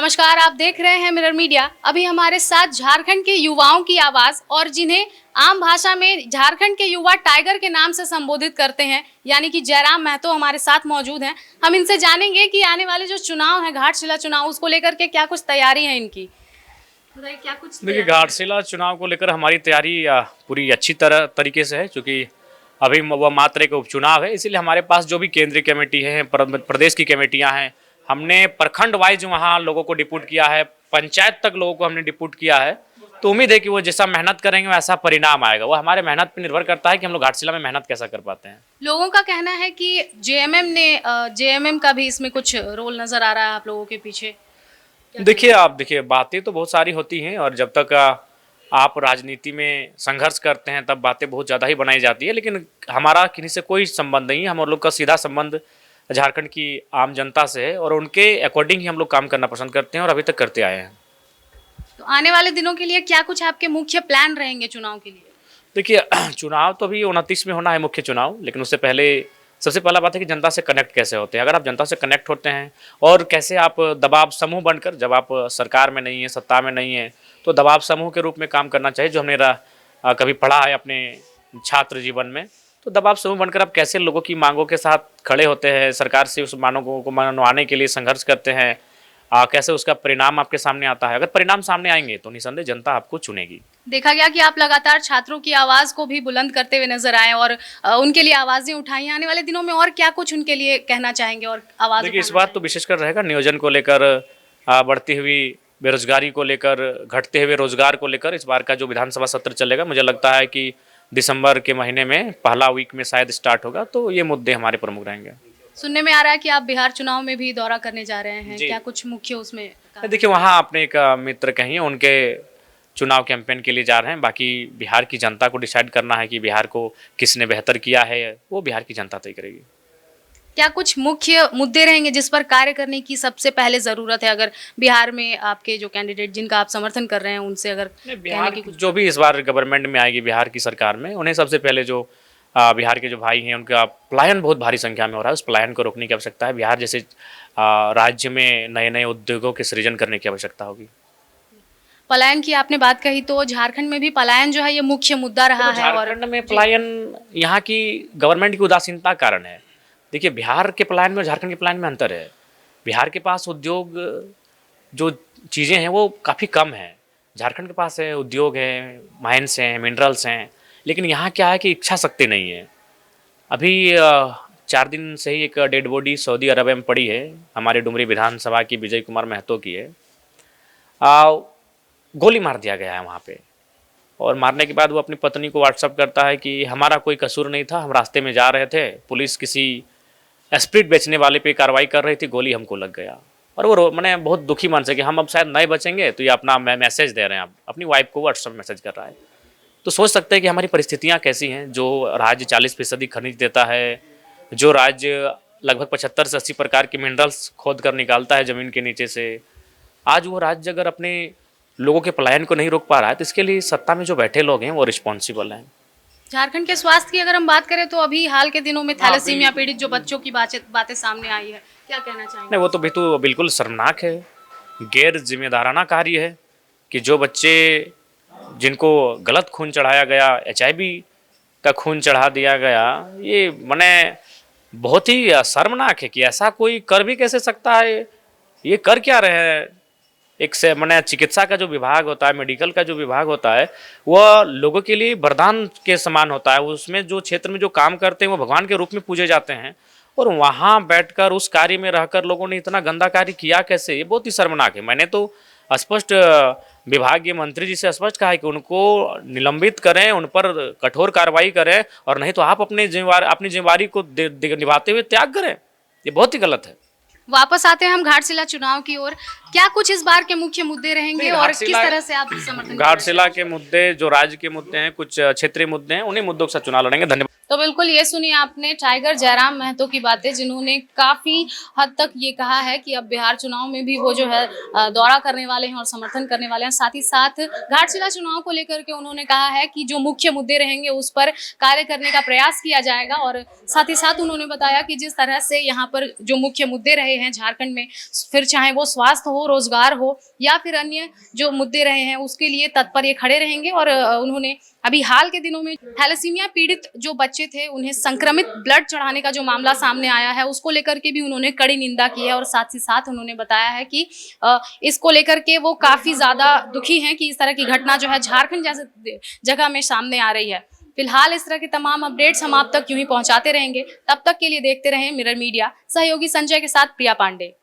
नमस्कार, आप देख रहे हैं मिरर मीडिया। अभी हमारे साथ झारखंड के युवाओं की आवाज और जिन्हें आम भाषा में झारखंड के युवा टाइगर के नाम से संबोधित करते हैं, यानी कि जयराम महतो हमारे साथ मौजूद हैं। हम इनसे जानेंगे कि आने वाले जो चुनाव है, घाटशिला चुनाव, उसको लेकर के क्या कुछ तैयारी है इनकी। क्या कुछ देखिए, घाटशिला चुनाव को लेकर हमारी तैयारी पूरी अच्छी तरीके से है, क्योंकि अभी वह मात्र एक उपचुनाव है। इसीलिए हमारे पास जो भी केंद्रीय कमेटी है, प्रदेश की कमेटियां हैं, हमने प्रखंड वाइज वहाँ लोगों को डिप्यूट किया है, पंचायत तक लोगों को हमने डिप्यूट किया है। तो उम्मीद है कि वो जैसा मेहनत करेंगे वैसा परिणाम आएगा। वो हमारे मेहनत पर निर्भर करता है कि हम लोग घाटशिला में मेहनत कैसा कर पाते हैं। लोगों का कहना है कि जेएमएम का भी इसमें कुछ रोल नजर आ रहा है आप लोगों के पीछे। देखिए बातें तो बहुत सारी होती हैं, और जब तक आप राजनीति में संघर्ष करते हैं तब बातें बहुत ज़्यादा ही बनाई जाती है। लेकिन हमारा किसी से कोई संबंध नहीं है। हम लोग का सीधा संबंध झारखंड की आम जनता से है, और उनके अकॉर्डिंग ही हम लोग काम करना पसंद करते हैं और अभी तक करते आए हैं। तो आने वाले दिनों के लिए क्या कुछ आपके मुख्य प्लान रहेंगे चुनाव के लिए? देखिए, चुनाव तो अभी 29 में होना है, मुख्य चुनाव। लेकिन उससे पहले सबसे पहला बात है कि जनता से कनेक्ट कैसे होते हैं। अगर आप जनता से कनेक्ट होते हैं और कैसे आप दबाव समूह बनकर, जब आप सरकार में नहीं है, सत्ता में नहीं है, तो दबाव समूह के रूप में काम करना चाहिए, जो हमने कभी पढ़ा है अपने छात्र जीवन में। तो दबाव समूह बनकर आप कैसे लोगों की मांगों के साथ खड़े होते हैं, सरकार से उस मांगों को मनवाने के लिए संघर्ष करते हैं, कैसे उसका परिणाम आपके सामने आता है। अगर परिणाम सामने आएंगे तो निसंदेह जनता आपको चुनेगी। देखा गया कि आप लगातार छात्रों की आवाज को भी बुलंद करते हुए नजर आए और उनके लिए आवाजें उठाई। आने वाले दिनों में और क्या कुछ उनके लिए कहना चाहेंगे और आवाज? देखिए, इस बार तो विशेषकर रहेगा नियोजन को लेकर, बढ़ती हुई बेरोजगारी को लेकर, घटते हुए रोजगार को लेकर। इस बार का जो विधानसभा सत्र चलेगा, मुझे लगता है कि दिसंबर के महीने में पहला वीक में शायद स्टार्ट होगा। तो ये मुद्दे हमारे प्रमुख रहेंगे। सुनने में आ रहा है कि आप बिहार चुनाव में भी दौरा करने जा रहे हैं, क्या कुछ मुख्य उसमें? देखिए, वहाँ अपने एक मित्र कहिए, उनके चुनाव कैंपेन के लिए जा रहे हैं। बाकी बिहार की जनता को डिसाइड करना है कि बिहार को किसने बेहतर किया है, वो बिहार की जनता तय करेगी। क्या कुछ मुख्य मुद्दे रहेंगे जिस पर कार्य करने की सबसे पहले जरूरत है, अगर बिहार में आपके जो कैंडिडेट जिनका आप समर्थन कर रहे हैं उनसे अगर बिहार की जो भी इस बार गवर्नमेंट में आएगी, बिहार की सरकार में, उन्हें सबसे पहले जो बिहार के जो भाई हैं उनका पलायन बहुत भारी संख्या में हो रहा है, उस पलायन को रोकने की आवश्यकता है। बिहार जैसे राज्य में नए नए उद्योगों के सृजन करने की आवश्यकता होगी। पलायन की आपने बात कही, तो झारखंड में भी पलायन जो है ये मुख्य मुद्दा रहा है। और झारखंड में पलायन यहाँ की गवर्नमेंट की उदासीनता कारण है। देखिए, बिहार के पलायन में और झारखंड के पलायन में अंतर है। बिहार के पास उद्योग जो चीज़ें हैं वो काफ़ी कम है। झारखंड के पास है, उद्योग है, माइंस हैं, मिनरल्स हैं। लेकिन यहाँ क्या है कि इच्छा शक्ति नहीं है। अभी 4 दिन से ही एक डेड बॉडी सऊदी अरब में पड़ी है, हमारे डुमरी विधानसभा की विजय कुमार महतो की है। गोली मार दिया गया है वहाँ पे, और मारने के बाद वो अपनी पत्नी को व्हाट्सअप करता है कि हमारा कोई कसूर नहीं था, हम रास्ते में जा रहे थे, पुलिस किसी स्प्रिट बेचने वाले पे कार्रवाई कर रही थी, गोली हमको लग गया। और वो मैंने बहुत दुखी मन से कि हम अब शायद नहीं बचेंगे। तो ये अपना मैसेज दे रहे हैं, आप अपनी वाइफ को व्हाट्सअप मैसेज कर रहा है। तो सोच सकते हैं कि हमारी परिस्थितियाँ कैसी हैं। जो राज्य 40% खनिज देता है, जो राज्य लगभग 75 से 80 प्रकार के मिनरल्स खोद कर निकालता है ज़मीन के नीचे से, आज वो राज्य अगर अपने लोगों के पलायन को नहीं रोक पा रहा है, तो इसके लिए सत्ता में जो बैठे लोग हैं वो रिस्पॉन्सिबल हैं। झारखंड के स्वास्थ्य की अगर हम बात करें, तो अभी हाल के दिनों में थैलेसीमिया पीड़ित जो बच्चों की बातें सामने आई है, क्या कहना चाहेंगे? नहीं, वो तो भी तो बिल्कुल शर्मनाक है, गैर जिम्मेदाराना कार्य है कि जो बच्चे जिनको गलत खून चढ़ाया गया, HIV का खून चढ़ा दिया गया, ये मैंने बहुत ही शर्मनाक है कि ऐसा कोई कर भी कैसे सकता है। ये कर क्या रहे हैं? एक से मैंने चिकित्सा का जो विभाग होता है, मेडिकल का जो विभाग होता है, वह लोगों के लिए वरदान के समान होता है। उसमें जो क्षेत्र में जो काम करते हैं वो भगवान के रूप में पूजे जाते हैं, और वहाँ बैठकर उस कार्य में रहकर लोगों ने इतना गंदा कार्य किया कैसे? ये बहुत ही शर्मनाक है। मैंने तो स्पष्ट विभागीय मंत्री जी से स्पष्ट कहा है कि उनको निलंबित करें, उन पर कठोर कार्रवाई करें, और नहीं तो आप अपनी जिम्मेवारी को निभाते हुए त्याग करें। ये बहुत ही गलत है। वापस आते हैं हम घाटशिला चुनाव की ओर। क्या कुछ इस बार के मुख्य मुद्दे रहेंगे और किस तरह से आप समर्थन? घाटशिला के मुद्दे जो राज्य के मुद्दे हैं, कुछ क्षेत्रीय मुद्दे हैं, उन्हीं मुद्दों के साथ चुनाव लड़ेंगे। धन्यवाद। तो बिल्कुल ये सुनिए आपने टाइगर जयराम महतो की बातें, जिन्होंने काफी हद तक ये कहा है कि अब बिहार चुनाव में भी वो जो है दौरा करने वाले हैं और समर्थन करने वाले हैं। साथ ही साथ घाटशिला चुनाव को लेकर के उन्होंने कहा है कि जो मुख्य मुद्दे रहेंगे उस पर कार्य करने का प्रयास किया जाएगा। और साथ ही साथ उन्होंने बताया कि जिस तरह से यहाँ पर जो मुख्य मुद्दे रहे हैं झारखंड में, फिर चाहे वो स्वास्थ्य हो, रोजगार हो या फिर अन्य जो मुद्दे रहे हैं, उसके लिए तत्पर ये खड़े रहेंगे। और उन्होंने अभी हाल के दिनों में थैलेसीमिया पीड़ित जो बच्चे थे उन्हें संक्रमित ब्लड चढ़ाने का जो मामला सामने आया है, उसको लेकर के भी उन्होंने कड़ी निंदा की है। और साथ ही साथ उन्होंने बताया है कि इसको लेकर के वो काफी ज्यादा दुखी हैं कि इस तरह की घटना जो है झारखंड जैसे जगह में सामने आ रही है। फिलहाल इस तरह के तमाम अपडेट्स हम आप तक यूं ही पहुंचाते रहेंगे। तब तक के लिए देखते रहें मिरर मीडिया। सहयोगी संजय के साथ प्रिया पांडे।